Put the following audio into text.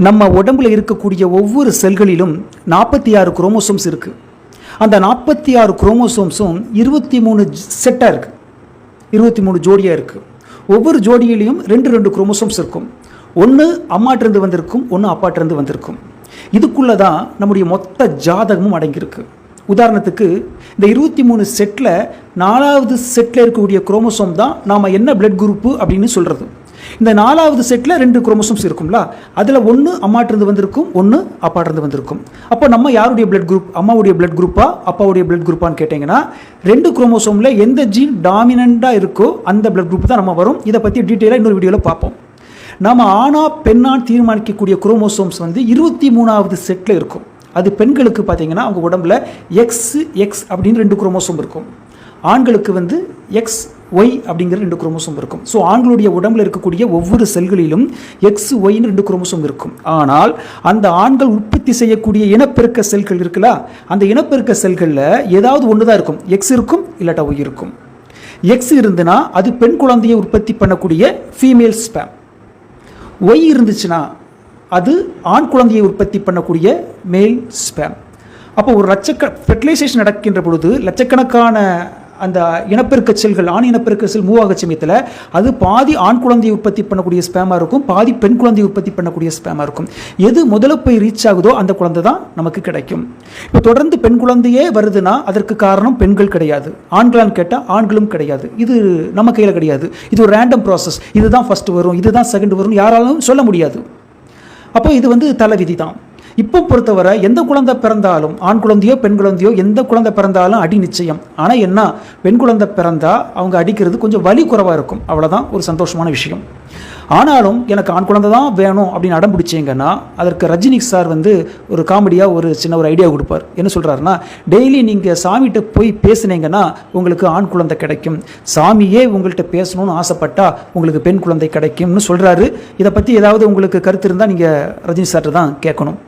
நம்ம உடம்புல இருக்கக்கூடிய ஒவ்வொரு செல்களிலும் 46 குரோமோசோம்ஸ் இருக்குது. அந்த 46 குரோமோசோம்ஸும் 23 செட்டாக இருக்குது, 23 ஜோடியாக இருக்குது. ஒவ்வொரு ஜோடியிலையும் 2 குரோமோசோம்ஸ் இருக்கும். ஒன்று அம்மாட்டிருந்து வந்திருக்கும், ஒன்று அப்பாட்டிருந்து வந்திருக்கும். இதுக்குள்ளே தான் நம்முடைய மொத்த ஜாதகமும் அடங்கியிருக்கு. உதாரணத்துக்கு இந்த 23 செட்டில் 4வது செட்டில் இருக்கக்கூடிய குரோமோசோம் தான் நாம் என்ன பிளட் குரூப்பு அப்படின்னு சொல்கிறது. இந்த 4வது செட்டில் 2 குரோமோசோம்ஸ் இருக்கும்ல, அதில் ஒன்று அம்மாட்டிருந்து வந்திருக்கும், ஒன்று அப்பாட்டிருந்து வந்திருக்கும். அப்போ நம்ம யாருடைய பிளட் குரூப், அம்மாவுடைய பிளட் குரூப்பா அப்பாவுடைய பிளட் குரூப்பான்னு கேட்டிங்கன்னா 2 குரோமோசோமில் எந்த ஜீன் டாமினண்ட்டாக இருக்கோ அந்த பிளட் குரூப் தான் நம்ம வரும். இதை பற்றி டீட்டெயிலாக இன்னொரு வீடியோவில் பார்ப்போம். நம்ம ஆணா பெண்ணான்னு தீர்மானிக்கக்கூடிய குரோமோசோம்ஸ் 23வது செட்டில் இருக்கும். அது பெண்களுக்கு பார்த்தீங்கன்னா அவங்க உடம்புல XX அப்படின்னு 2 குரோமோசோம் இருக்கும். ஆண்களுக்கு XY அப்படிங்கிற 2 குரோமோசோம் இருக்கும். ஸோ ஆண்களுடைய உடம்புல இருக்கக்கூடிய ஒவ்வொரு செல்களிலும் XYன்னு 2 குரோமோசோம் இருக்கும். ஆனால் அந்த ஆண்கள் உற்பத்தி செய்யக்கூடிய இனப்பெருக்க செல்கள் இருக்குல்ல, அந்த இனப்பெருக்க செல்களில் ஏதாவது ஒன்று தான் இருக்கும். X இருக்கும், இல்லாட்டா Y இருக்கும். X இருந்துன்னா அது பெண் குழந்தையை உற்பத்தி பண்ணக்கூடிய ஃபீமேல் ஸ்பேம். Y இருந்துச்சுன்னா அது ஆண் குழந்தையை உற்பத்தி பண்ணக்கூடிய மேல் ஸ்பேம். அப்போ ஒரு ஃபெர்டிலைசேஷன் நடக்கின்ற பொழுது லட்சக்கணக்கான அந்த இனப்பெருக்க செல்கள், ஆண் இனப்பெருக்க செல் மூவ் ஆக சமயத்தில் அது பாதி ஆண் குழந்தையை உற்பத்தி பண்ணக்கூடிய ஸ்பேமாக இருக்கும், பாதி பெண் குழந்தையை உற்பத்தி பண்ணக்கூடிய ஸ்பேமாக இருக்கும். எது முதல்ல போய் ரீச் ஆகுதோ அந்த குழந்தை தான் நமக்கு கிடைக்கும். இப்போ தொடர்ந்து பெண் குழந்தையே வருதுன்னா அதற்கு காரணம் பெண்கள் கிடையாது, ஆண்களான்னு கேட்டால் ஆண்களும் கிடையாது. இது நம்ம கையில் கிடையாது. இது ஒரு ரேண்டம் ப்ராசஸ். இதுதான் ஃபர்ஸ்ட் வரும், இதுதான் செகண்ட் வரும் யாராலும் சொல்ல முடியாது. அப்போ இது தலைவிதி தான். இப்போ பொறுத்தவரை எந்த குழந்தை பிறந்தாலும், ஆண் குழந்தையோ பெண் குழந்தையோ எந்த குழந்தை பிறந்தாலும் அடி நிச்சயம். ஆனால் என்ன, பெண் குழந்தை பிறந்தா அவங்க அடிக்கிறது கொஞ்சம் வலி குறைவாக இருக்கும், அவ்வளோதான் ஒரு சந்தோஷமான விஷயம். ஆனாலும் எனக்கு ஆண் குழந்தை தான் வேணும் அப்படின்னு அடம் பிடிச்சிங்கன்னா அதற்கு ரஜினி சார் ஒரு காமெடியாக ஒரு சின்ன ஒரு ஐடியா கொடுப்பார். என்ன சொல்கிறாருன்னா, டெய்லி நீங்கள் சாமிகிட்ட போய் பேசுனீங்கன்னா உங்களுக்கு ஆண் குழந்தை கிடைக்கும், சாமியே உங்கள்கிட்ட பேசணும்னு ஆசைப்பட்டா உங்களுக்கு பெண் குழந்தை கிடைக்கும்னு சொல்கிறாரு. இதை பற்றி ஏதாவது உங்களுக்கு கருத்து இருந்தால் நீங்கள் ரஜினி சார்கிட்ட தான் கேட்கணும்.